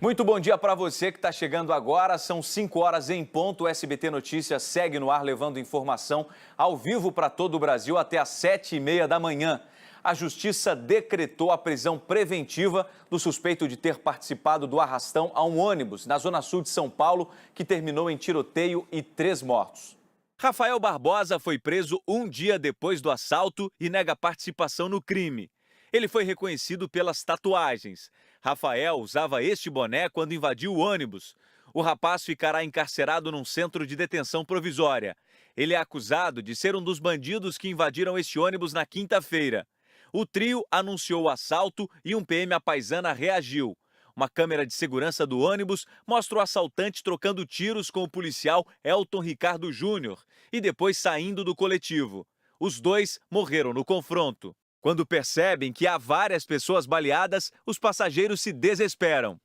Muito bom dia para você que está chegando agora. São 5 horas em ponto. O SBT Notícias segue no ar levando informação ao vivo para todo o Brasil até às 7h30 da manhã. A Justiça decretou a prisão preventiva do suspeito de ter participado do arrastão a um ônibus na Zona Sul de São Paulo, que terminou em tiroteio e 3 mortos. Rafael Barbosa foi preso um dia depois do assalto e nega participação no crime. Ele foi reconhecido pelas tatuagens. Rafael usava este boné quando invadiu o ônibus. O rapaz ficará encarcerado num centro de detenção provisória. Ele é acusado de ser um dos bandidos que invadiram este ônibus na quinta-feira. O trio anunciou o assalto e um PM à paisana reagiu. Uma câmera de segurança do ônibus mostra o assaltante trocando tiros com o policial Elton Ricardo Júnior e depois saindo do coletivo. Os dois morreram no confronto. Quando percebem que há várias pessoas baleadas, os passageiros se desesperam.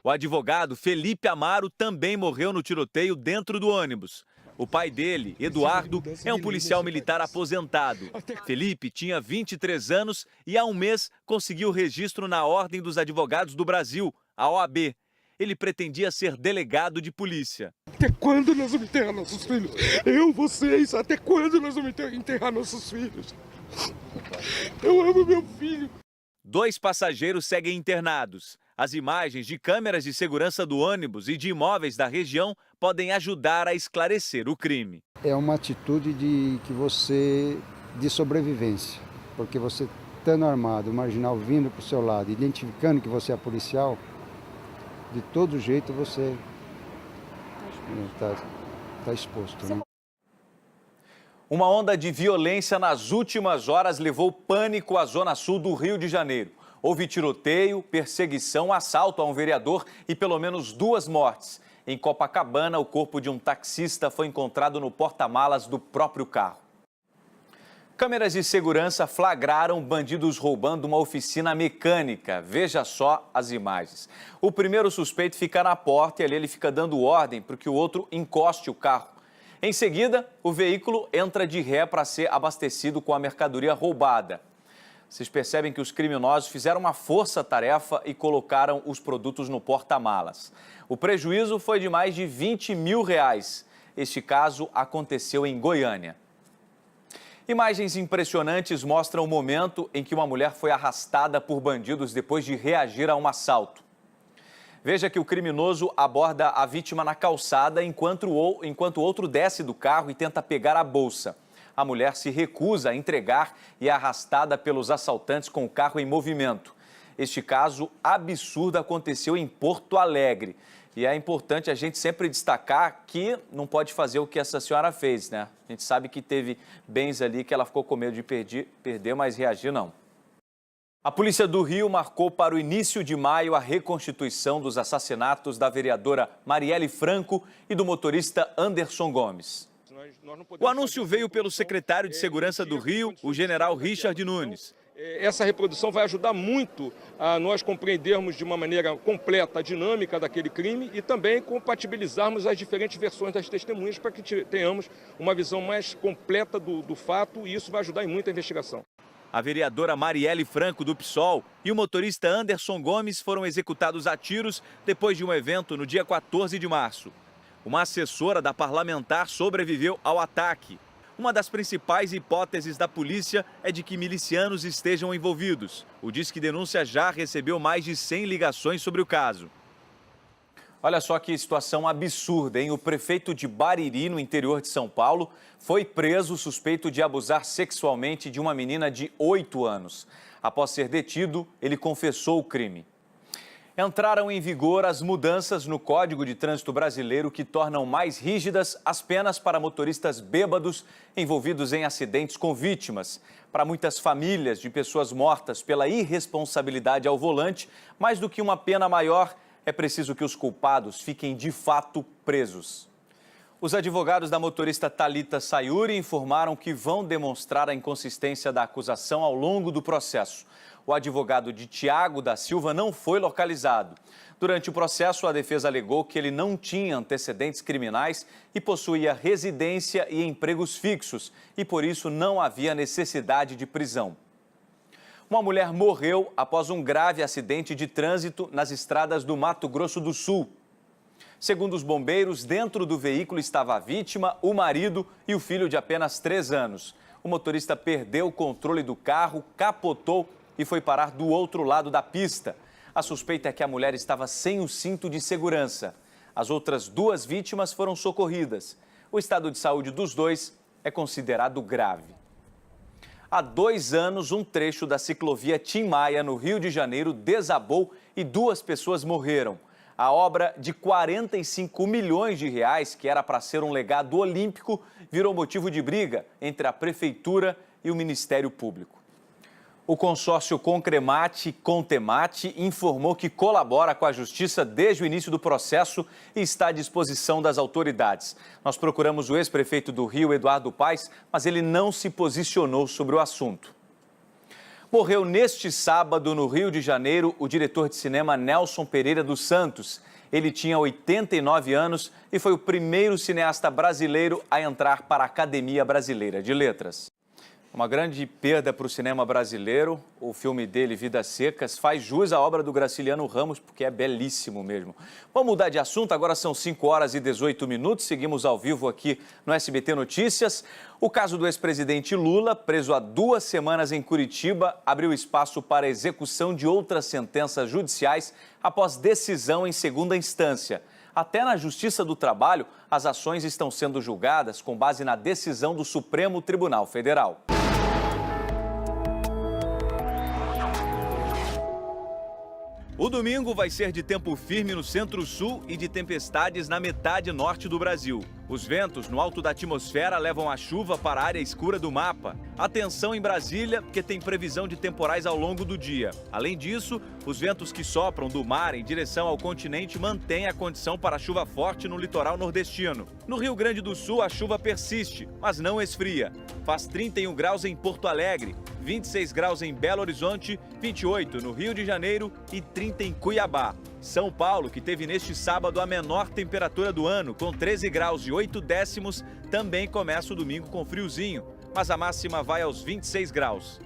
O advogado Felipe Amaro também morreu no tiroteio dentro do ônibus. O pai dele, Eduardo, é um policial militar aposentado. Felipe tinha 23 anos e há um mês conseguiu registro na Ordem dos Advogados do Brasil, a OAB. Ele pretendia ser delegado de polícia. Até quando nós vamos enterrar nossos filhos? Vocês, até quando nós vamos enterrar nossos filhos? Eu amo meu filho. 2 passageiros seguem internados. As imagens de câmeras de segurança do ônibus e de imóveis da região podem ajudar a esclarecer o crime. É uma atitude de sobrevivência, porque você estando armado, o marginal vindo para o seu lado, identificando que você é policial, de todo jeito você está exposto, né? Uma onda de violência nas últimas horas levou pânico à zona sul do Rio de Janeiro. Houve tiroteio, perseguição, assalto a um vereador e pelo menos 2 mortes. Em Copacabana, o corpo de um taxista foi encontrado no porta-malas do próprio carro. Câmeras de segurança flagraram bandidos roubando uma oficina mecânica. Veja só as imagens. O primeiro suspeito fica na porta e ali ele fica dando ordem para que o outro encoste o carro. Em seguida, o veículo entra de ré para ser abastecido com a mercadoria roubada. Vocês percebem que os criminosos fizeram uma força-tarefa e colocaram os produtos no porta-malas. O prejuízo foi de mais de R$20 mil. Este caso aconteceu em Goiânia. Imagens impressionantes mostram o momento em que uma mulher foi arrastada por bandidos depois de reagir a um assalto. Veja que o criminoso aborda a vítima na calçada enquanto o outro desce do carro e tenta pegar a bolsa. A mulher se recusa a entregar e é arrastada pelos assaltantes com o carro em movimento. Este caso absurdo aconteceu em Porto Alegre. E é importante a gente sempre destacar que não pode fazer o que essa senhora fez, né? A gente sabe que teve bens ali que ela ficou com medo de perder, mas reagir não. A Polícia do Rio marcou para o início de maio a reconstituição dos assassinatos da vereadora Marielle Franco e do motorista Anderson Gomes. O anúncio veio pelo secretário de Segurança do Rio, o general Richard Nunes. Essa reprodução vai ajudar muito a nós compreendermos de uma maneira completa a dinâmica daquele crime e também compatibilizarmos as diferentes versões das testemunhas para que tenhamos uma visão mais completa do fato e isso vai ajudar muito a investigação. A vereadora Marielle Franco, do PSOL, e o motorista Anderson Gomes foram executados a tiros depois de um evento no dia 14 de março. Uma assessora da parlamentar sobreviveu ao ataque. Uma das principais hipóteses da polícia é de que milicianos estejam envolvidos. O Disque Denúncia já recebeu mais de 100 ligações sobre o caso. Olha só que situação absurda, hein? O prefeito de Bariri, no interior de São Paulo, foi preso suspeito de abusar sexualmente de uma menina de 8 anos. Após ser detido, ele confessou o crime. Entraram em vigor as mudanças no Código de Trânsito Brasileiro que tornam mais rígidas as penas para motoristas bêbados envolvidos em acidentes com vítimas. Para muitas famílias de pessoas mortas pela irresponsabilidade ao volante, mais do que uma pena maior, é preciso que os culpados fiquem de fato presos. Os advogados da motorista Thalita Sayuri informaram que vão demonstrar a inconsistência da acusação ao longo do processo. O advogado de Tiago da Silva não foi localizado. Durante o processo, a defesa alegou que ele não tinha antecedentes criminais e possuía residência e empregos fixos e, por isso, não havia necessidade de prisão. Uma mulher morreu após um grave acidente de trânsito nas estradas do Mato Grosso do Sul. Segundo os bombeiros, dentro do veículo estava a vítima, o marido e o filho de apenas 3 anos. O motorista perdeu o controle do carro, capotou e foi parar do outro lado da pista. A suspeita é que a mulher estava sem o cinto de segurança. As outras 2 vítimas foram socorridas. O estado de saúde dos 2 é considerado grave. Há 2 anos, um trecho da ciclovia Tim Maia, no Rio de Janeiro, desabou e 2 pessoas morreram. A obra de 45 milhões de reais, que era para ser um legado olímpico, virou motivo de briga entre a Prefeitura e o Ministério Público. O consórcio Concremate informou que colabora com a Justiça desde o início do processo e está à disposição das autoridades. Nós procuramos o ex-prefeito do Rio, Eduardo Paes, mas ele não se posicionou sobre o assunto. Morreu neste sábado, no Rio de Janeiro, o diretor de cinema Nelson Pereira dos Santos. Ele tinha 89 anos e foi o primeiro cineasta brasileiro a entrar para a Academia Brasileira de Letras. Uma grande perda para o cinema brasileiro. O filme dele, Vidas Secas, faz jus à obra do Graciliano Ramos, porque é belíssimo mesmo. Vamos mudar de assunto, agora são 5h18. Seguimos ao vivo aqui no SBT Notícias. O caso do ex-presidente Lula, preso há 2 semanas em Curitiba, abriu espaço para a execução de outras sentenças judiciais após decisão em segunda instância. Até na Justiça do Trabalho, as ações estão sendo julgadas com base na decisão do Supremo Tribunal Federal. O domingo vai ser de tempo firme no centro-sul e de tempestades na metade norte do Brasil. Os ventos no alto da atmosfera levam a chuva para a área escura do mapa. Atenção em Brasília, porque tem previsão de temporais ao longo do dia. Além disso, os ventos que sopram do mar em direção ao continente mantêm a condição para chuva forte no litoral nordestino. No Rio Grande do Sul, a chuva persiste, mas não esfria. Faz 31 graus em Porto Alegre, 26 graus em Belo Horizonte, 28 no Rio de Janeiro e 30 em Cuiabá. São Paulo, que teve neste sábado a menor temperatura do ano, com 13 graus e 8 décimos, também começa o domingo com friozinho, mas a máxima vai aos 26 graus.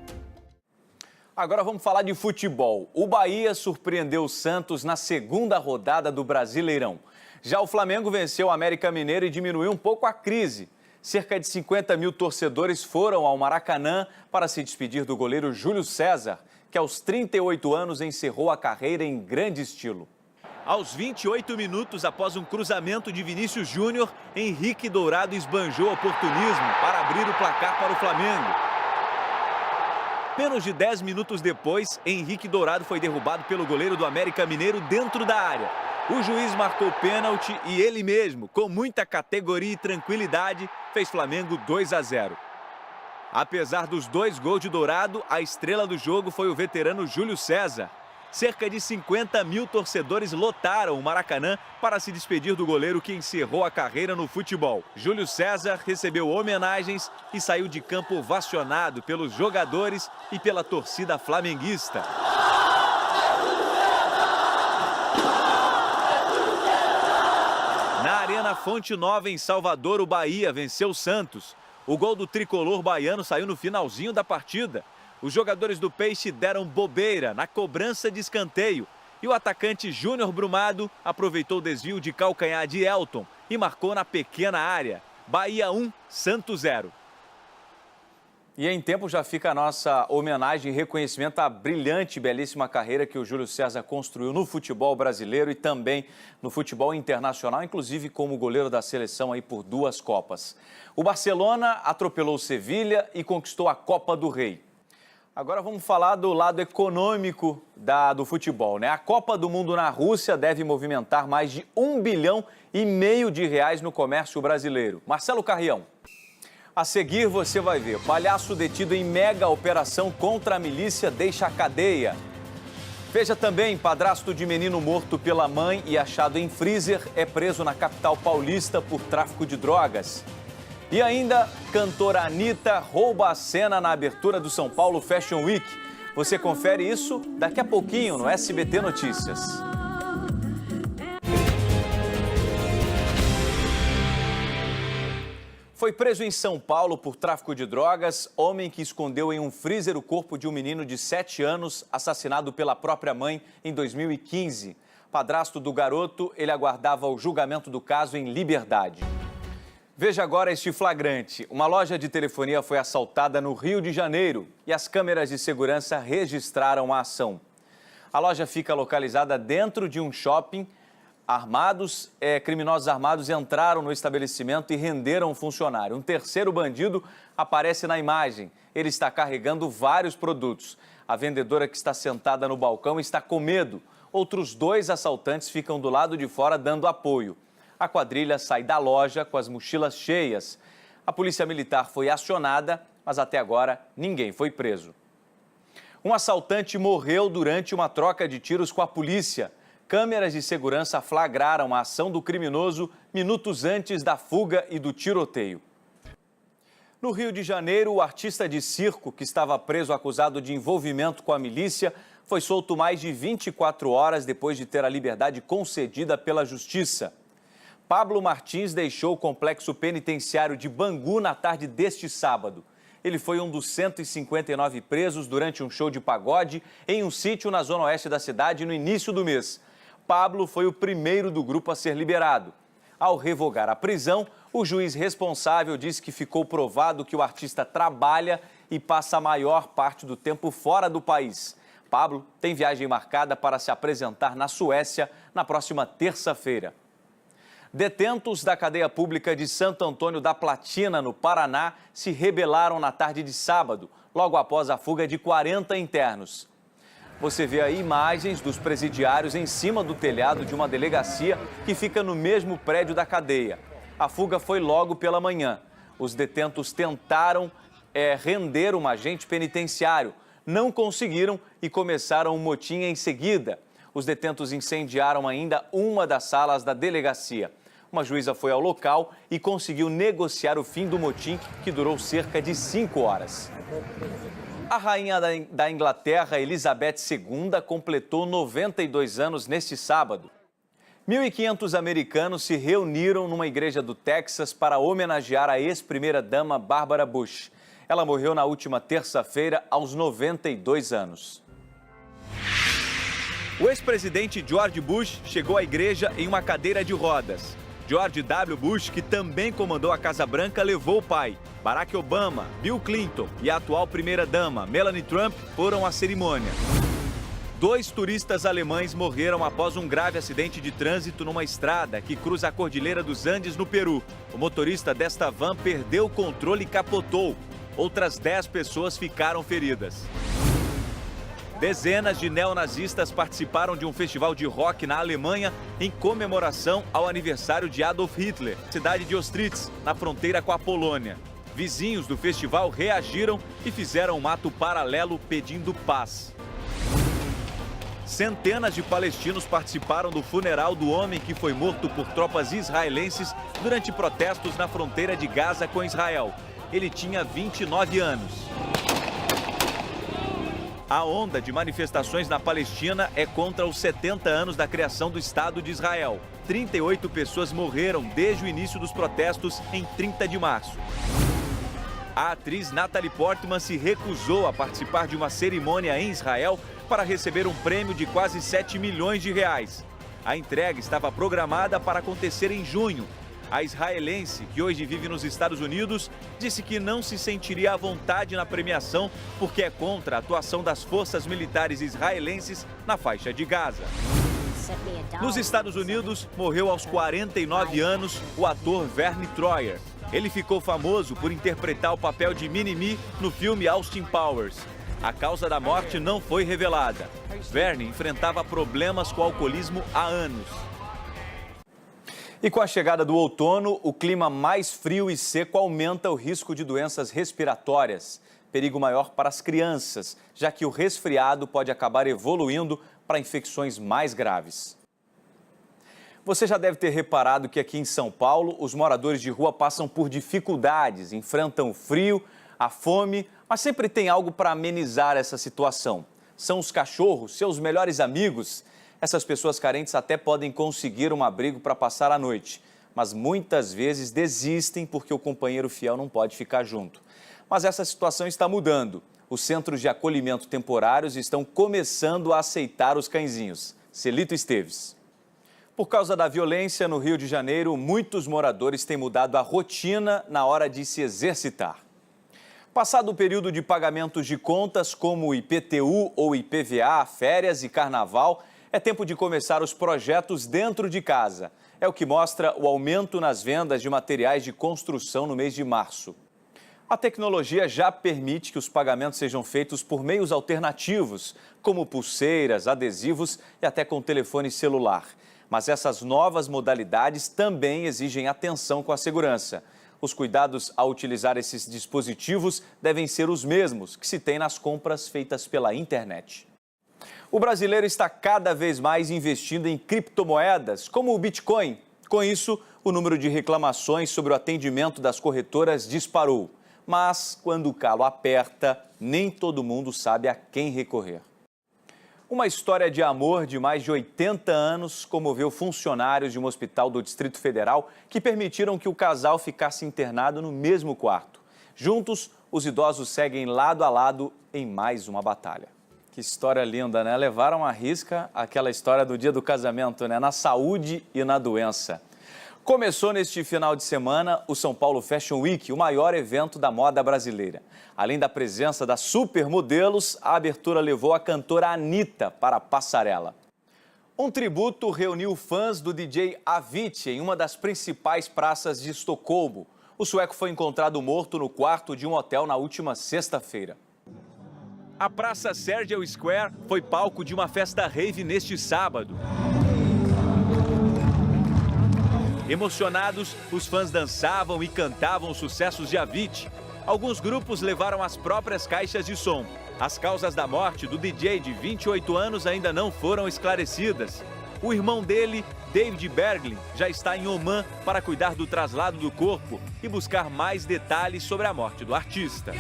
Agora vamos falar de futebol. O Bahia surpreendeu o Santos na segunda rodada do Brasileirão. Já o Flamengo venceu o América Mineiro e diminuiu um pouco a crise. Cerca de 50 mil torcedores foram ao Maracanã para se despedir do goleiro Júlio César, que aos 38 anos encerrou a carreira em grande estilo. Aos 28 minutos, após um cruzamento de Vinícius Júnior, Henrique Dourado esbanjou oportunismo para abrir o placar para o Flamengo. Menos de 10 minutos depois, Henrique Dourado foi derrubado pelo goleiro do América Mineiro dentro da área. O juiz marcou pênalti e ele mesmo, com muita categoria e tranquilidade, fez Flamengo 2-0. Apesar dos 2 gols de Dourado, a estrela do jogo foi o veterano Júlio César. Cerca de 50 mil torcedores lotaram o Maracanã para se despedir do goleiro que encerrou a carreira no futebol. Júlio César recebeu homenagens e saiu de campo ovacionado pelos jogadores e pela torcida flamenguista. Na Arena Fonte Nova, em Salvador, o Bahia venceu o Santos. O gol do tricolor baiano saiu no finalzinho da partida. Os jogadores do Peixe deram bobeira na cobrança de escanteio. E o atacante Júnior Brumado aproveitou o desvio de calcanhar de Elton e marcou na pequena área. Bahia 1, Santos 0. E em tempo já fica a nossa homenagem e reconhecimento à brilhante e belíssima carreira que o Júlio César construiu no futebol brasileiro e também no futebol internacional, inclusive como goleiro da seleção aí por 2 Copas. O Barcelona atropelou o Sevilha e conquistou a Copa do Rei. Agora vamos falar do lado econômico do futebol, né? A Copa do Mundo na Rússia deve movimentar mais de R$1,5 bilhão de reais no comércio brasileiro. Marcelo Carrião. A seguir você vai ver, palhaço detido em mega operação contra a milícia deixa a cadeia. Veja também, padrasto de menino morto pela mãe e achado em freezer é preso na capital paulista por tráfico de drogas. E ainda, cantora Anitta rouba a cena na abertura do São Paulo Fashion Week. Você confere isso daqui a pouquinho no SBT Notícias. Foi preso em São Paulo por tráfico de drogas, homem que escondeu em um freezer o corpo de um menino de 7 anos, assassinado pela própria mãe em 2015. Padrasto do garoto, ele aguardava o julgamento do caso em liberdade. Veja agora este flagrante. Uma loja de telefonia foi assaltada no Rio de Janeiro e as câmeras de segurança registraram a ação. A loja fica localizada dentro de um shopping. Criminosos armados entraram no estabelecimento e renderam um funcionário. Um terceiro bandido aparece na imagem. Ele está carregando vários produtos. A vendedora que está sentada no balcão está com medo. Outros 2 assaltantes ficam do lado de fora dando apoio. A quadrilha sai da loja com as mochilas cheias. A polícia militar foi acionada, mas até agora ninguém foi preso. Um assaltante morreu durante uma troca de tiros com a polícia. Câmeras de segurança flagraram a ação do criminoso minutos antes da fuga e do tiroteio. No Rio de Janeiro, o artista de circo, que estava preso acusado de envolvimento com a milícia, foi solto mais de 24 horas depois de ter a liberdade concedida pela Justiça. Pablo Martins deixou o complexo penitenciário de Bangu na tarde deste sábado. Ele foi um dos 159 presos durante um show de pagode em um sítio na zona oeste da cidade no início do mês. Pablo foi o primeiro do grupo a ser liberado. Ao revogar a prisão, o juiz responsável disse que ficou provado que o artista trabalha e passa a maior parte do tempo fora do país. Pablo tem viagem marcada para se apresentar na Suécia na próxima terça-feira. Detentos da cadeia pública de Santo Antônio da Platina, no Paraná, se rebelaram na tarde de sábado, logo após a fuga de 40 internos. Você vê aí imagens dos presidiários em cima do telhado de uma delegacia que fica no mesmo prédio da cadeia. A fuga foi logo pela manhã. Os detentos tentaram render um agente penitenciário, não conseguiram e começaram um motim em seguida. Os detentos incendiaram ainda uma das salas da delegacia. Uma juíza foi ao local e conseguiu negociar o fim do motim, que durou cerca de 5 horas. A rainha da Inglaterra, Elizabeth II, completou 92 anos neste sábado. 1.500 americanos se reuniram numa igreja do Texas para homenagear a ex-primeira-dama Barbara Bush. Ela morreu na última terça-feira, aos 92 anos. O ex-presidente George Bush chegou à igreja em uma cadeira de rodas. George W. Bush, que também comandou a Casa Branca, levou o pai. Barack Obama, Bill Clinton e a atual primeira-dama, Melania Trump, foram à cerimônia. 2 turistas alemães morreram após um grave acidente de trânsito numa estrada que cruza a Cordilheira dos Andes, no Peru. O motorista desta van perdeu o controle e capotou. Outras 10 pessoas ficaram feridas. Dezenas de neonazistas participaram de um festival de rock na Alemanha em comemoração ao aniversário de Adolf Hitler, cidade de Ostritz, na fronteira com a Polônia. Vizinhos do festival reagiram e fizeram um ato paralelo pedindo paz. Centenas de palestinos participaram do funeral do homem que foi morto por tropas israelenses durante protestos na fronteira de Gaza com Israel. Ele tinha 29 anos. A onda de manifestações na Palestina é contra os 70 anos da criação do Estado de Israel. 38 pessoas morreram desde o início dos protestos em 30 de março. A atriz Natalie Portman se recusou a participar de uma cerimônia em Israel para receber um prêmio de quase 7 milhões de reais. A entrega estava programada para acontecer em junho. A israelense, que hoje vive nos Estados Unidos, disse que não se sentiria à vontade na premiação porque é contra a atuação das forças militares israelenses na faixa de Gaza. Nos Estados Unidos, morreu aos 49 anos o ator Verne Troyer. Ele ficou famoso por interpretar o papel de Mini-Me no filme Austin Powers. A causa da morte não foi revelada. Verne enfrentava problemas com o alcoolismo há anos. E com a chegada do outono, o clima mais frio e seco aumenta o risco de doenças respiratórias. Perigo maior para as crianças, já que o resfriado pode acabar evoluindo para infecções mais graves. Você já deve ter reparado que aqui em São Paulo, os moradores de rua passam por dificuldades, enfrentam o frio, a fome, mas sempre tem algo para amenizar essa situação. São os cachorros, seus melhores amigos. Essas pessoas carentes até podem conseguir um abrigo para passar a noite. mas muitas vezes desistem porque o companheiro fiel não pode ficar junto. Mas essa situação está mudando. Os centros de acolhimento temporários estão começando a aceitar os cãezinhos. Celito Esteves. Por causa da violência no Rio de Janeiro, muitos moradores têm mudado a rotina na hora de se exercitar. Passado o período de pagamentos de contas como IPTU ou IPVA, férias e carnaval, é tempo de começar os projetos dentro de casa. É o que mostra o aumento nas vendas de materiais de construção no mês de março. A tecnologia já permite que os pagamentos sejam feitos por meios alternativos, como pulseiras, adesivos e até com telefone celular. Mas essas novas modalidades também exigem atenção com a segurança. Os cuidados ao utilizar esses dispositivos devem ser os mesmos que se tem nas compras feitas pela internet. O brasileiro está cada vez mais investindo em criptomoedas, como o Bitcoin. Com isso, o número de reclamações sobre o atendimento das corretoras disparou. Mas, quando o calo aperta, nem todo mundo sabe a quem recorrer. Uma história de amor de mais de 80 anos comoveu funcionários de um hospital do Distrito Federal que permitiram que o casal ficasse internado no mesmo quarto. Juntos, os idosos seguem lado a lado em mais uma batalha. Que história linda, né? Levaram à risca aquela história do dia do casamento, né? Na saúde e na doença. Começou neste final de semana o São Paulo Fashion Week, o maior evento da moda brasileira. Além da presença das supermodelos, a abertura levou a cantora Anitta para a passarela. Um tributo reuniu fãs do DJ Avicii em uma das principais praças de Estocolmo. O sueco foi encontrado morto no quarto de um hotel na última sexta-feira. A Praça Sergel Square foi palco de uma festa rave neste sábado. Emocionados, os fãs dançavam e cantavam os sucessos de Avicii. Alguns grupos levaram as próprias caixas de som. As causas da morte do DJ de 28 anos ainda não foram esclarecidas. O irmão dele, David Berglin, já está em Omã para cuidar do traslado do corpo e buscar mais detalhes sobre a morte do artista.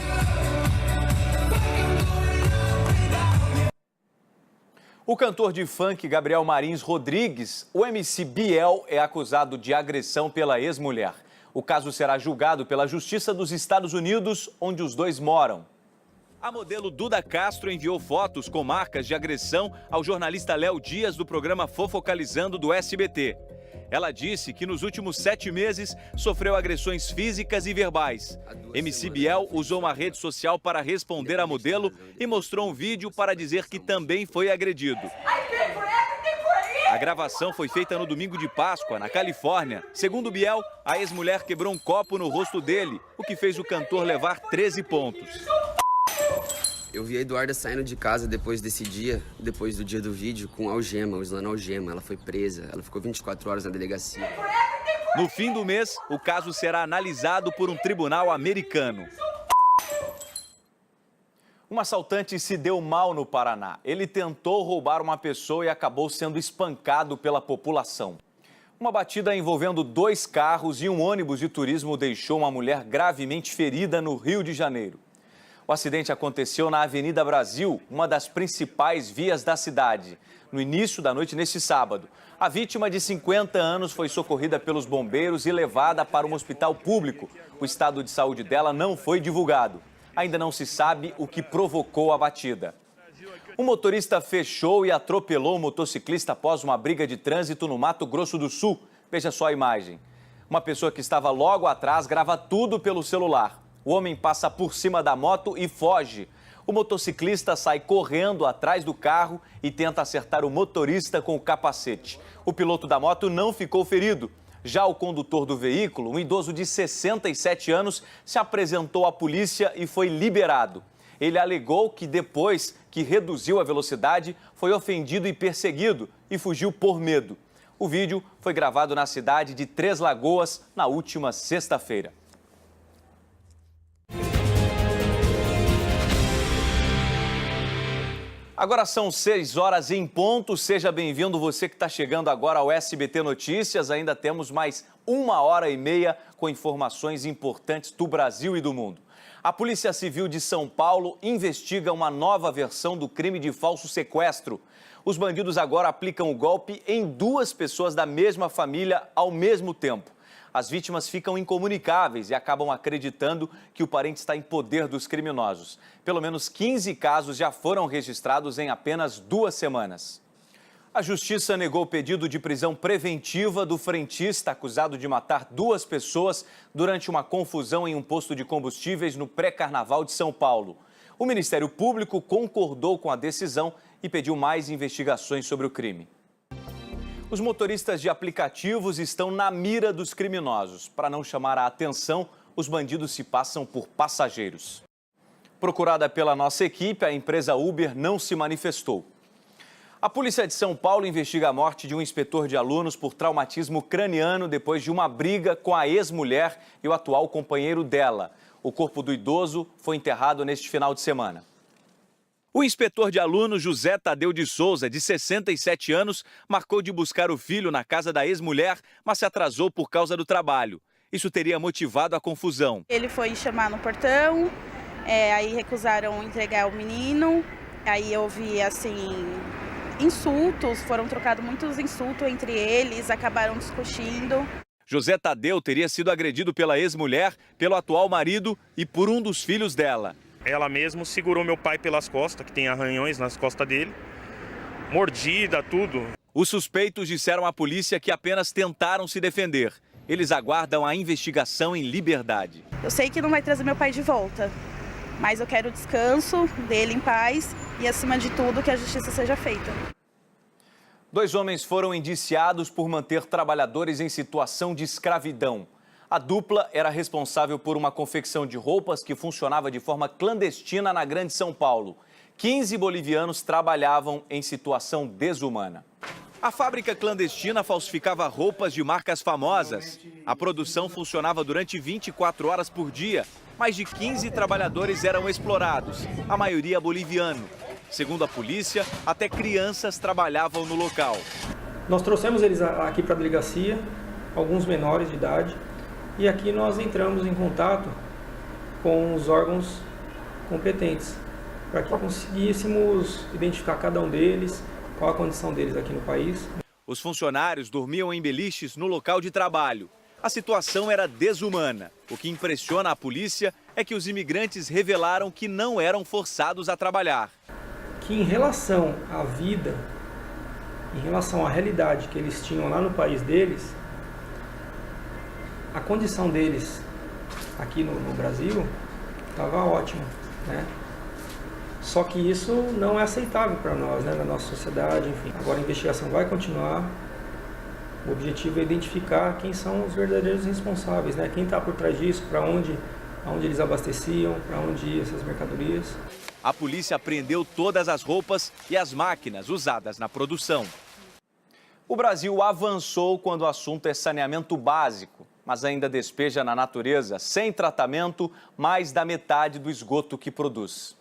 O cantor de funk Gabriel Marins Rodrigues, o MC Biel, é acusado de agressão pela ex-mulher. O caso será julgado pela Justiça dos Estados Unidos, onde os dois moram. A modelo Duda Castro enviou fotos com marcas de agressão ao jornalista Léo Dias do programa Fofocalizando do SBT. Ela disse que nos últimos 7 meses sofreu agressões físicas e verbais. MC Biel usou uma rede social para responder à modelo e mostrou um vídeo para dizer que também foi agredido. A gravação foi feita no domingo de Páscoa, na Califórnia. Segundo Biel, a ex-mulher quebrou um copo no rosto dele, o que fez o cantor levar 13 pontos. Eu vi a Eduarda saindo de casa depois desse dia, depois do dia do vídeo, com algema, usando algema. Ela foi presa, ela ficou 24 horas na delegacia. No fim do mês, o caso será analisado por um tribunal americano. Um assaltante se deu mal no Paraná. Ele tentou roubar uma pessoa e acabou sendo espancado pela população. Uma batida envolvendo 2 carros e um ônibus de turismo deixou uma mulher gravemente ferida no Rio de Janeiro. O acidente aconteceu na Avenida Brasil, uma das principais vias da cidade, no início da noite neste sábado. A vítima de 50 anos foi socorrida pelos bombeiros e levada para um hospital público. O estado de saúde dela não foi divulgado. Ainda não se sabe o que provocou a batida. Um motorista fechou e atropelou um motociclista após uma briga de trânsito no Mato Grosso do Sul. Veja só a imagem. Uma pessoa que estava logo atrás grava tudo pelo celular. O homem passa por cima da moto e foge. O motociclista sai correndo atrás do carro e tenta acertar o motorista com o capacete. O piloto da moto não ficou ferido. Já o condutor do veículo, um idoso de 67 anos, se apresentou à polícia e foi liberado. Ele alegou que depois que reduziu a velocidade, foi ofendido e perseguido e fugiu por medo. O vídeo foi gravado na cidade de Três Lagoas na última sexta-feira. Agora são 6 horas em ponto. Seja bem-vindo você que está chegando agora ao SBT Notícias. Ainda temos mais 1h30 com informações importantes do Brasil e do mundo. A Polícia Civil de São Paulo investiga uma nova versão do crime de falso sequestro. Os bandidos agora aplicam o golpe em 2 pessoas da mesma família ao mesmo tempo. As vítimas ficam incomunicáveis e acabam acreditando que o parente está em poder dos criminosos. Pelo menos 15 casos já foram registrados em apenas 2 semanas. A Justiça negou o pedido de prisão preventiva do frentista acusado de matar 2 pessoas durante uma confusão em um posto de combustíveis no pré-carnaval de São Paulo. O Ministério Público concordou com a decisão e pediu mais investigações sobre o crime. Os motoristas de aplicativos estão na mira dos criminosos. Para não chamar a atenção, os bandidos se passam por passageiros. Procurada pela nossa equipe, a empresa Uber não se manifestou. A polícia de São Paulo investiga a morte de um inspetor de alunos por traumatismo craniano depois de uma briga com a ex-mulher e o atual companheiro dela. O corpo do idoso foi enterrado neste final de semana. O inspetor de alunos José Tadeu de Souza, de 67 anos, marcou de buscar o filho na casa da ex-mulher, mas se atrasou por causa do trabalho. Isso teria motivado a confusão. Ele foi chamar no portão, aí recusaram entregar o menino, aí houve, insultos, foram trocados muitos insultos entre eles, acabaram discutindo. José Tadeu teria sido agredido pela ex-mulher, pelo atual marido e por um dos filhos dela. Ela mesmo segurou meu pai pelas costas, que tem arranhões nas costas dele, mordida, tudo. Os suspeitos disseram à polícia que apenas tentaram se defender. Eles aguardam a investigação em liberdade. Eu sei que não vai trazer meu pai de volta, mas eu quero o descanso dele em paz e, acima de tudo, que a justiça seja feita. 2 homens foram indiciados por manter trabalhadores em situação de escravidão. A dupla era responsável por uma confecção de roupas que funcionava de forma clandestina na Grande São Paulo. 15 bolivianos trabalhavam em situação desumana. A fábrica clandestina falsificava roupas de marcas famosas. A produção funcionava durante 24 horas por dia. Mais de 15 trabalhadores eram explorados, a maioria boliviano. Segundo a polícia, até crianças trabalhavam no local. Nós trouxemos eles aqui para a delegacia, alguns menores de idade, e aqui nós entramos em contato com os órgãos competentes, para que conseguíssemos identificar cada um deles, qual a condição deles aqui no país. Os funcionários dormiam em beliches no local de trabalho. A situação era desumana. O que impressiona a polícia é que os imigrantes revelaram que não eram forçados a trabalhar. Que em relação à vida, em relação à realidade que eles tinham lá no país deles, a condição deles aqui no Brasil estava ótima, né? Só que isso não é aceitável para nós, né? Na nossa sociedade, enfim. Agora a investigação vai continuar. O objetivo é identificar quem são os verdadeiros responsáveis, né? Quem está por trás disso, para onde eles abasteciam, para onde iam essas mercadorias. A polícia apreendeu todas as roupas e as máquinas usadas na produção. O Brasil avançou quando o assunto é saneamento básico, mas ainda despeja na natureza, sem tratamento, mais da metade do esgoto que produz.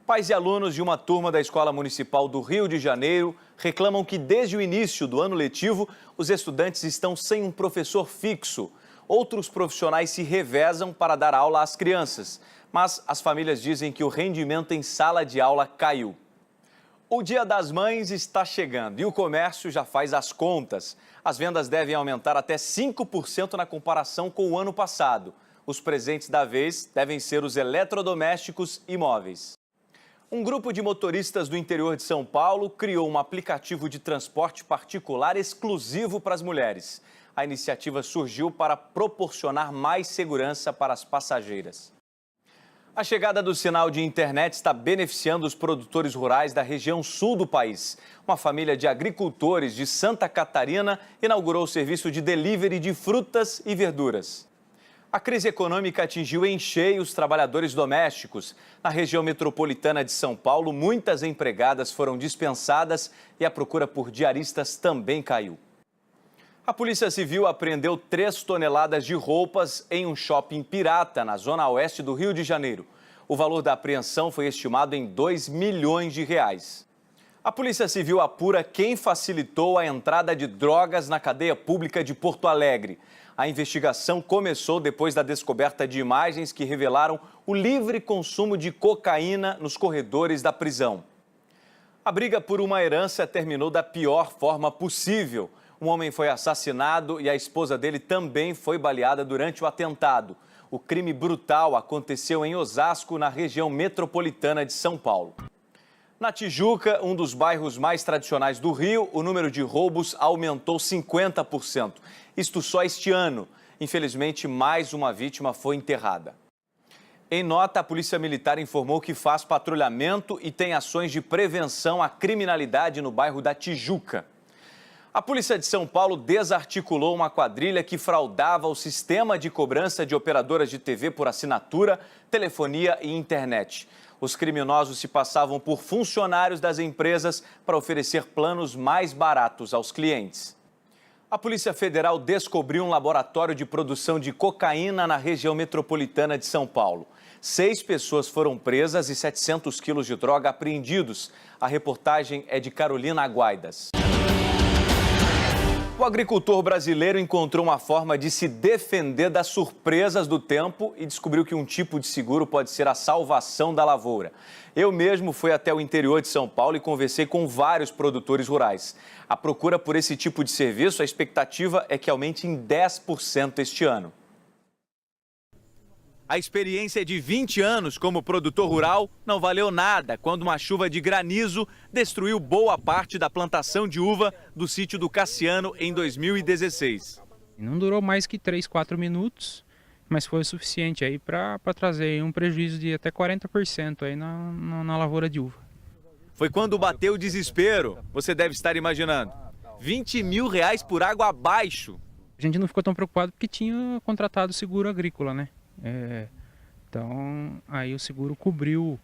Pais e alunos de uma turma da Escola Municipal do Rio de Janeiro reclamam que desde o início do ano letivo, os estudantes estão sem um professor fixo. Outros profissionais se revezam para dar aula às crianças, mas as famílias dizem que o rendimento em sala de aula caiu. O Dia das Mães está chegando e o comércio já faz as contas. As vendas devem aumentar até 5% na comparação com o ano passado. Os presentes da vez devem ser os eletrodomésticos e móveis. Um grupo de motoristas do interior de São Paulo criou um aplicativo de transporte particular exclusivo para as mulheres. A iniciativa surgiu para proporcionar mais segurança para as passageiras. A chegada do sinal de internet está beneficiando os produtores rurais da região sul do país. Uma família de agricultores de Santa Catarina inaugurou o serviço de delivery de frutas e verduras. A crise econômica atingiu em cheio os trabalhadores domésticos. Na região metropolitana de São Paulo, muitas empregadas foram dispensadas e a procura por diaristas também caiu. A Polícia Civil apreendeu 3 toneladas de roupas em um shopping pirata na zona oeste do Rio de Janeiro. O valor da apreensão foi estimado em R$2 milhões. A Polícia Civil apura quem facilitou a entrada de drogas na cadeia pública de Porto Alegre. A investigação começou depois da descoberta de imagens que revelaram o livre consumo de cocaína nos corredores da prisão. A briga por uma herança terminou da pior forma possível. Um homem foi assassinado e a esposa dele também foi baleada durante o atentado. O crime brutal aconteceu em Osasco, na região metropolitana de São Paulo. Na Tijuca, um dos bairros mais tradicionais do Rio, o número de roubos aumentou 50%. Isto só este ano. Infelizmente, mais uma vítima foi enterrada. Em nota, a Polícia Militar informou que faz patrulhamento e tem ações de prevenção à criminalidade no bairro da Tijuca. A Polícia de São Paulo desarticulou uma quadrilha que fraudava o sistema de cobrança de operadoras de TV por assinatura, telefonia e internet. Os criminosos se passavam por funcionários das empresas para oferecer planos mais baratos aos clientes. A Polícia Federal descobriu um laboratório de produção de cocaína na região metropolitana de São Paulo. 6 pessoas foram presas e 700 quilos de droga apreendidos. A reportagem é de Carolina Aguaidas. O agricultor brasileiro encontrou uma forma de se defender das surpresas do tempo e descobriu que um tipo de seguro pode ser a salvação da lavoura. Eu mesmo fui até o interior de São Paulo e conversei com vários produtores rurais. A procura por esse tipo de serviço, a expectativa é que aumente em 10% este ano. A experiência de 20 anos como produtor rural não valeu nada quando uma chuva de granizo destruiu boa parte da plantação de uva do sítio do Cassiano em 2016. Não durou mais que 3, 4 minutos, mas foi o suficiente aí para trazer um prejuízo de até 40% aí na lavoura de uva. Foi quando bateu o desespero, você deve estar imaginando. R$20 mil por água abaixo. A gente não ficou tão preocupado porque tinha contratado seguro agrícola, né? Então, aí o seguro cobriu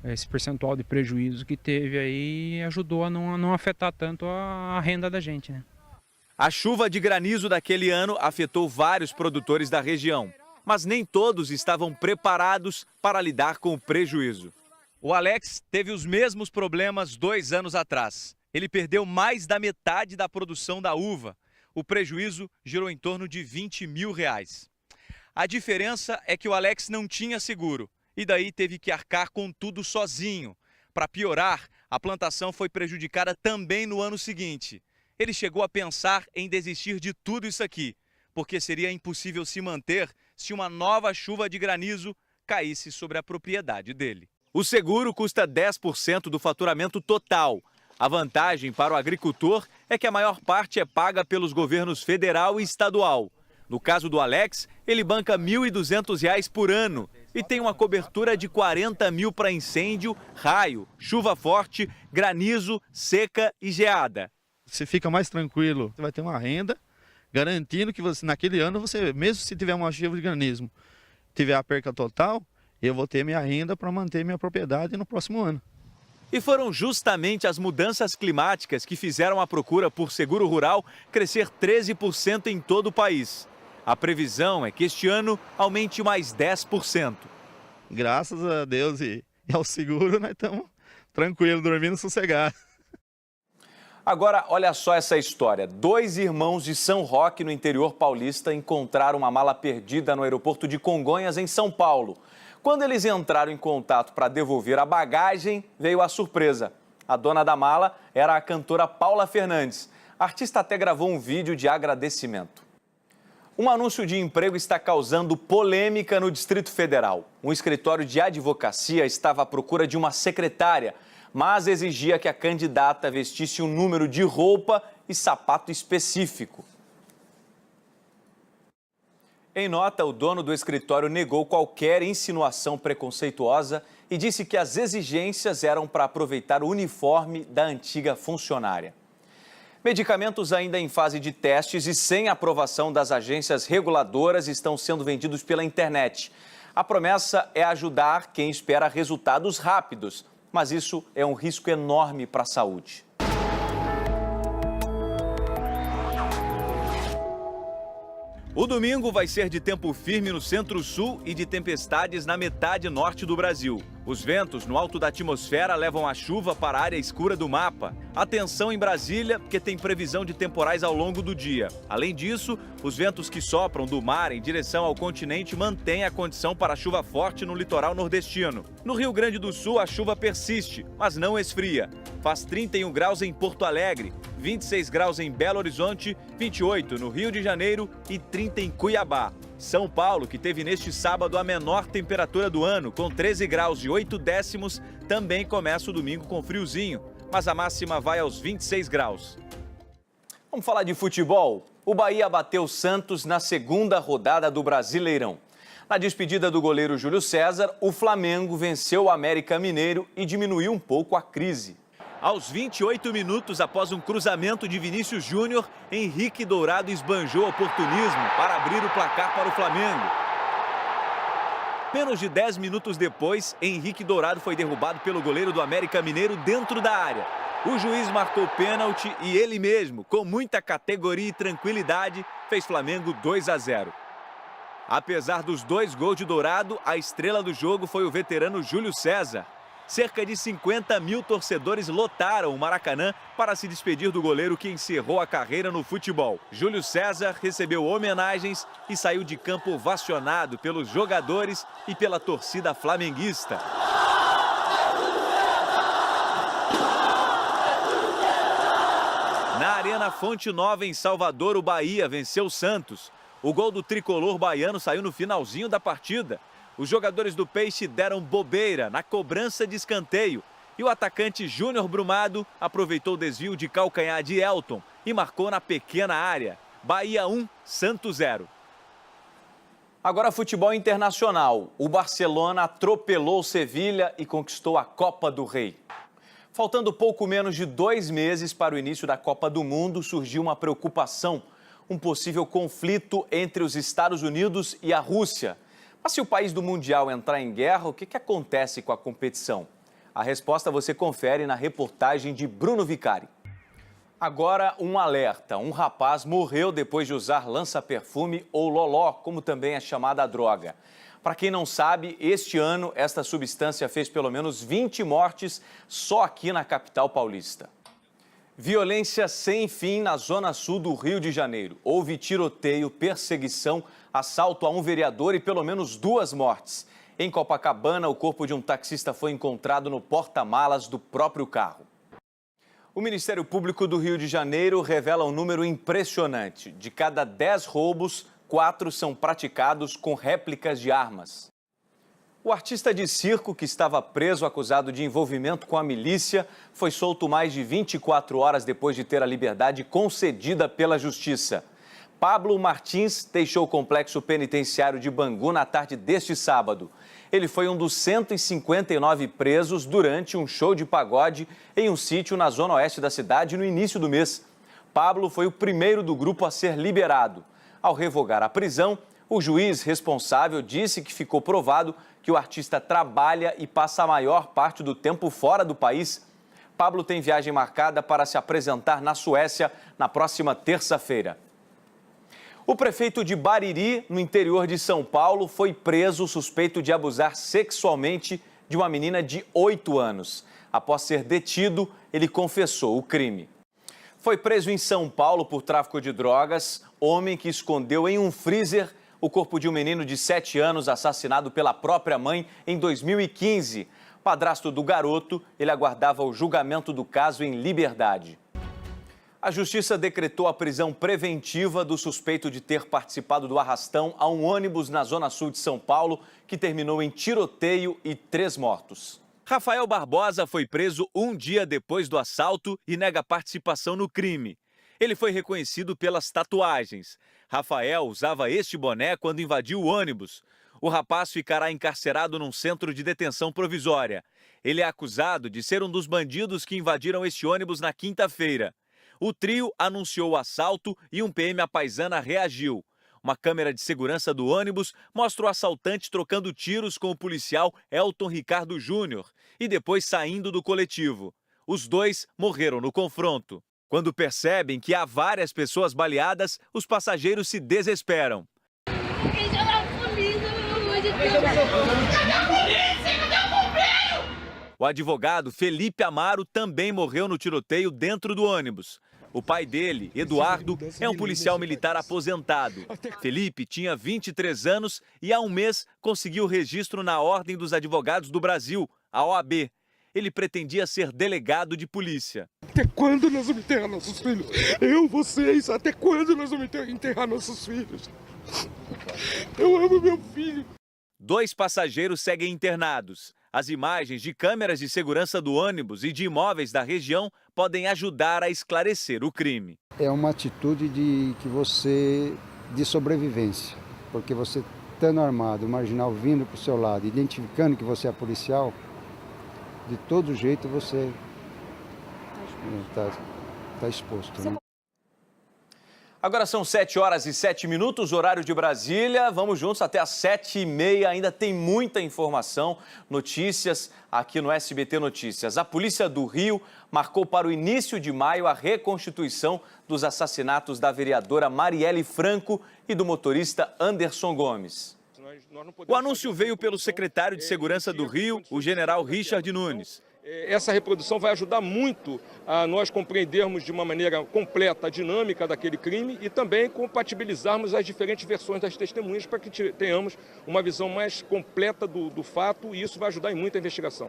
esse percentual de prejuízo que teve aí e ajudou a não afetar tanto a renda da gente, né? A chuva de granizo daquele ano afetou vários produtores da região, mas nem todos estavam preparados para lidar com o prejuízo. O Alex teve os mesmos problemas 2 anos atrás. Ele perdeu mais da metade da produção da uva. O prejuízo girou em torno de R$20 mil. A diferença é que o Alex não tinha seguro e daí teve que arcar com tudo sozinho. Para piorar, a plantação foi prejudicada também no ano seguinte. Ele chegou a pensar em desistir de tudo isso aqui, porque seria impossível se manter se uma nova chuva de granizo caísse sobre a propriedade dele. O seguro custa 10% do faturamento total. A vantagem para o agricultor é que a maior parte é paga pelos governos federal e estadual. No caso do Alex, ele banca R$ 1.200 por ano e tem uma cobertura de 40 mil para incêndio, raio, chuva forte, granizo, seca e geada. Você fica mais tranquilo, você vai ter uma renda, garantindo que você, naquele ano, você, mesmo se tiver uma chuva de granizo, tiver a perca total, eu vou ter minha renda para manter minha propriedade no próximo ano. E foram justamente as mudanças climáticas que fizeram a procura por seguro rural crescer 13% em todo o país. A previsão é que este ano aumente mais 10%. Graças a Deus e ao seguro, nós estamos tranquilos, dormindo sossegados. Agora, olha só essa história. 2 irmãos de São Roque, no interior paulista, encontraram uma mala perdida no aeroporto de Congonhas, em São Paulo. Quando eles entraram em contato para devolver a bagagem, veio a surpresa. A dona da mala era a cantora Paula Fernandes. A artista até gravou um vídeo de agradecimento. Um anúncio de emprego está causando polêmica no Distrito Federal. Um escritório de advocacia estava à procura de uma secretária, mas exigia que a candidata vestisse um número de roupa e sapato específico. Em nota, o dono do escritório negou qualquer insinuação preconceituosa e disse que as exigências eram para aproveitar o uniforme da antiga funcionária. Medicamentos ainda em fase de testes e sem aprovação das agências reguladoras estão sendo vendidos pela internet. A promessa é ajudar quem espera resultados rápidos, mas isso é um risco enorme para a saúde. O domingo vai ser de tempo firme no centro-sul e de tempestades na metade norte do Brasil. Os ventos no alto da atmosfera levam a chuva para a área escura do mapa. Atenção em Brasília, porque tem previsão de temporais ao longo do dia. Além disso, os ventos que sopram do mar em direção ao continente mantêm a condição para chuva forte no litoral nordestino. No Rio Grande do Sul, a chuva persiste, mas não esfria. Faz 31 graus em Porto Alegre, 26 graus em Belo Horizonte, 28 no Rio de Janeiro e 30 em Cuiabá. São Paulo, que teve neste sábado a menor temperatura do ano, com 13 graus e 8 décimos, também começa o domingo com friozinho, mas a máxima vai aos 26 graus. Vamos falar de futebol? O Bahia bateu o Santos na segunda rodada do Brasileirão. Na despedida do goleiro Júlio César, o Flamengo venceu o América Mineiro e diminuiu um pouco a crise. Aos 28 minutos, após um cruzamento de Vinícius Júnior, Henrique Dourado esbanjou oportunismo para abrir o placar para o Flamengo. Menos de 10 minutos depois, Henrique Dourado foi derrubado pelo goleiro do América Mineiro dentro da área. O juiz marcou pênalti e ele mesmo, com muita categoria e tranquilidade, fez Flamengo 2-0. Apesar dos 2 gols de Dourado, a estrela do jogo foi o veterano Júlio César. Cerca de 50 mil torcedores lotaram o Maracanã para se despedir do goleiro que encerrou a carreira no futebol. Júlio César recebeu homenagens e saiu de campo ovacionado pelos jogadores e pela torcida flamenguista. Na Arena Fonte Nova, em Salvador, o Bahia venceu o Santos. O gol do tricolor baiano saiu no finalzinho da partida. Os jogadores do Peixe deram bobeira na cobrança de escanteio e o atacante Júnior Brumado aproveitou o desvio de calcanhar de Elton e marcou na pequena área. Bahia 1, Santos 0. Agora futebol internacional. O Barcelona atropelou o Sevilha e conquistou a Copa do Rei. Faltando pouco menos de 2 meses para o início da Copa do Mundo, surgiu uma preocupação, um possível conflito entre os Estados Unidos e a Rússia. Mas se o país do Mundial entrar em guerra, o que acontece com a competição? A resposta você confere na reportagem de Bruno Vicari. Agora, um alerta. Um rapaz morreu depois de usar lança-perfume ou loló, como também é chamada a droga. Para quem não sabe, este ano, esta substância fez pelo menos 20 mortes só aqui na capital paulista. Violência sem fim na zona sul do Rio de Janeiro. Houve tiroteio, perseguição, assalto a um vereador e pelo menos 2 mortes. Em Copacabana, o corpo de um taxista foi encontrado no porta-malas do próprio carro. O Ministério Público do Rio de Janeiro revela um número impressionante. De cada 10 roubos, 4 são praticados com réplicas de armas. O artista de circo, que estava preso acusado de envolvimento com a milícia, foi solto mais de 24 horas depois de ter a liberdade concedida pela Justiça. Pablo Martins deixou o complexo penitenciário de Bangu na tarde deste sábado. Ele foi um dos 159 presos durante um show de pagode em um sítio na zona oeste da cidade no início do mês. Pablo foi o primeiro do grupo a ser liberado. Ao revogar a prisão, o juiz responsável disse que ficou provado que o artista trabalha e passa a maior parte do tempo fora do país. Pablo tem viagem marcada para se apresentar na Suécia na próxima terça-feira. O prefeito de Bariri, no interior de São Paulo, foi preso suspeito de abusar sexualmente de uma menina de 8 anos. Após ser detido, ele confessou o crime. Foi preso em São Paulo por tráfico de drogas, homem que escondeu em um freezer o corpo de um menino de 7 anos assassinado pela própria mãe em 2015. Padrasto do garoto, ele aguardava o julgamento do caso em liberdade. A Justiça decretou a prisão preventiva do suspeito de ter participado do arrastão a um ônibus na zona sul de São Paulo, que terminou em tiroteio e 3 mortos. Rafael Barbosa foi preso um dia depois do assalto e nega participação no crime. Ele foi reconhecido pelas tatuagens. Rafael usava este boné quando invadiu o ônibus. O rapaz ficará encarcerado num centro de detenção provisória. Ele é acusado de ser um dos bandidos que invadiram este ônibus na quinta-feira. O trio anunciou o assalto e um PM apaisana reagiu. Uma câmera de segurança do ônibus mostra o assaltante trocando tiros com o policial Elton Ricardo Júnior e depois saindo do coletivo. Os 2 morreram no confronto. Quando percebem que há várias pessoas baleadas, os passageiros se desesperam. Cadê a polícia? Cadê a polícia? O advogado Felipe Amaro também morreu no tiroteio dentro do ônibus. O pai dele, Eduardo, é um policial militar aposentado. Felipe tinha 23 anos e há um mês conseguiu registro na Ordem dos Advogados do Brasil, a OAB. Ele pretendia ser delegado de polícia. Até quando nós vamos enterrar nossos filhos? Vocês, até quando nós vamos enterrar nossos filhos? Eu amo meu filho. 2 passageiros seguem internados. As imagens de câmeras de segurança do ônibus e de imóveis da região podem ajudar a esclarecer o crime. É uma atitude de sobrevivência, porque você estando armado, o marginal vindo para o seu lado, identificando que você é policial, de todo jeito você está exposto. Né? Agora são 7h07, horário de Brasília. Vamos juntos até às 7h30. Ainda tem muita informação, notícias aqui no SBT Notícias. A Polícia do Rio marcou para o início de maio a reconstituição dos assassinatos da vereadora Marielle Franco e do motorista Anderson Gomes. O anúncio veio pelo secretário de Segurança do Rio, o general Richard Nunes. Essa reprodução vai ajudar muito a nós compreendermos de uma maneira completa a dinâmica daquele crime e também compatibilizarmos as diferentes versões das testemunhas para que tenhamos uma visão mais completa do fato, e isso vai ajudar muito a investigação.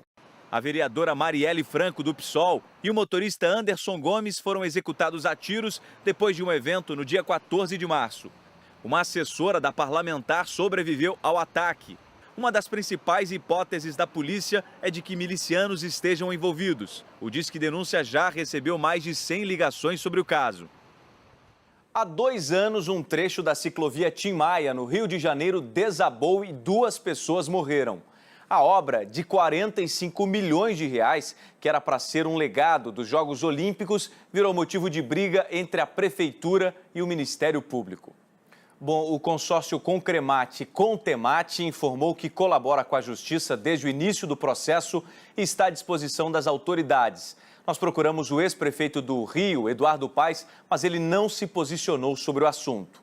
A vereadora Marielle Franco, do PSOL, e o motorista Anderson Gomes foram executados a tiros depois de um evento no dia 14 de março. Uma assessora da parlamentar sobreviveu ao ataque. Uma das principais hipóteses da polícia é de que milicianos estejam envolvidos. O Disque Denúncia já recebeu mais de 100 ligações sobre o caso. Há 2 anos, um trecho da ciclovia Tim Maia, no Rio de Janeiro, desabou e 2 pessoas morreram. A obra, de 45 milhões de reais, que era para ser um legado dos Jogos Olímpicos, virou motivo de briga entre a Prefeitura e o Ministério Público. Bom, o consórcio Concremate Contemate informou que colabora com a Justiça desde o início do processo e está à disposição das autoridades. Nós procuramos o ex-prefeito do Rio, Eduardo Paes, mas ele não se posicionou sobre o assunto.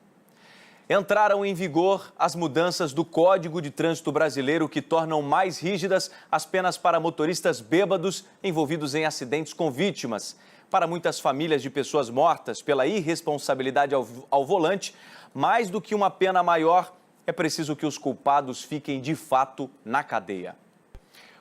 Entraram em vigor as mudanças do Código de Trânsito Brasileiro que tornam mais rígidas as penas para motoristas bêbados envolvidos em acidentes com vítimas. Para muitas famílias de pessoas mortas pela irresponsabilidade ao volante, mais do que uma pena maior, é preciso que os culpados fiquem de fato na cadeia.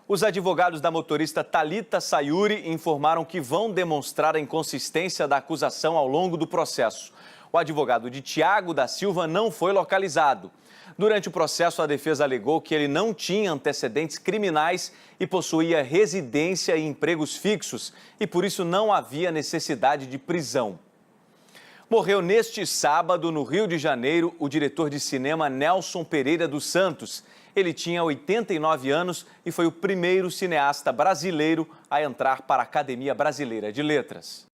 Os advogados da motorista Thalita Sayuri informaram que vão demonstrar a inconsistência da acusação ao longo do processo. O advogado de Tiago da Silva não foi localizado. Durante o processo, a defesa alegou que ele não tinha antecedentes criminais e possuía residência e empregos fixos, e por isso não havia necessidade de prisão. Morreu neste sábado, no Rio de Janeiro, o diretor de cinema Nelson Pereira dos Santos. Ele tinha 89 anos e foi o primeiro cineasta brasileiro a entrar para a Academia Brasileira de Letras.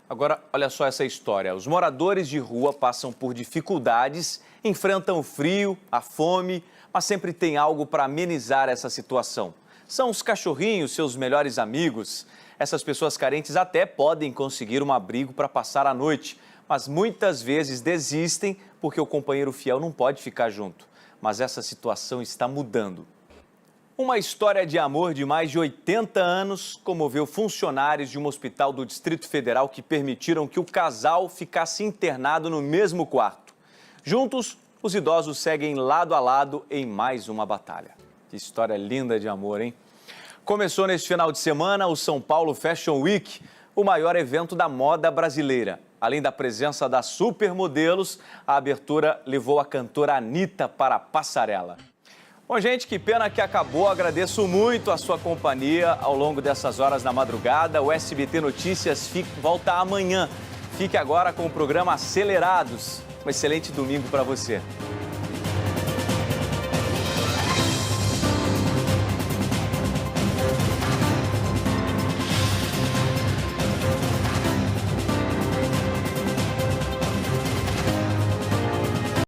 Agora, olha só essa história. Os moradores de rua passam por dificuldades, enfrentam o frio, a fome, mas sempre tem algo para amenizar essa situação. São os cachorrinhos, seus melhores amigos. Essas pessoas carentes até podem conseguir um abrigo para passar a noite, mas muitas vezes desistem porque o companheiro fiel não pode ficar junto. Mas essa situação está mudando. Uma história de amor de mais de 80 anos comoveu funcionários de um hospital do Distrito Federal que permitiram que o casal ficasse internado no mesmo quarto. Juntos, os idosos seguem lado a lado em mais uma batalha. Que história linda de amor, hein? Começou neste final de semana o São Paulo Fashion Week, o maior evento da moda brasileira. Além da presença das supermodelos, a abertura levou a cantora Anitta para a passarela. Bom, gente, que pena que acabou. Agradeço muito a sua companhia ao longo dessas horas da madrugada. O SBT Notícias volta amanhã. Fique agora com o programa Acelerados. Um excelente domingo para você.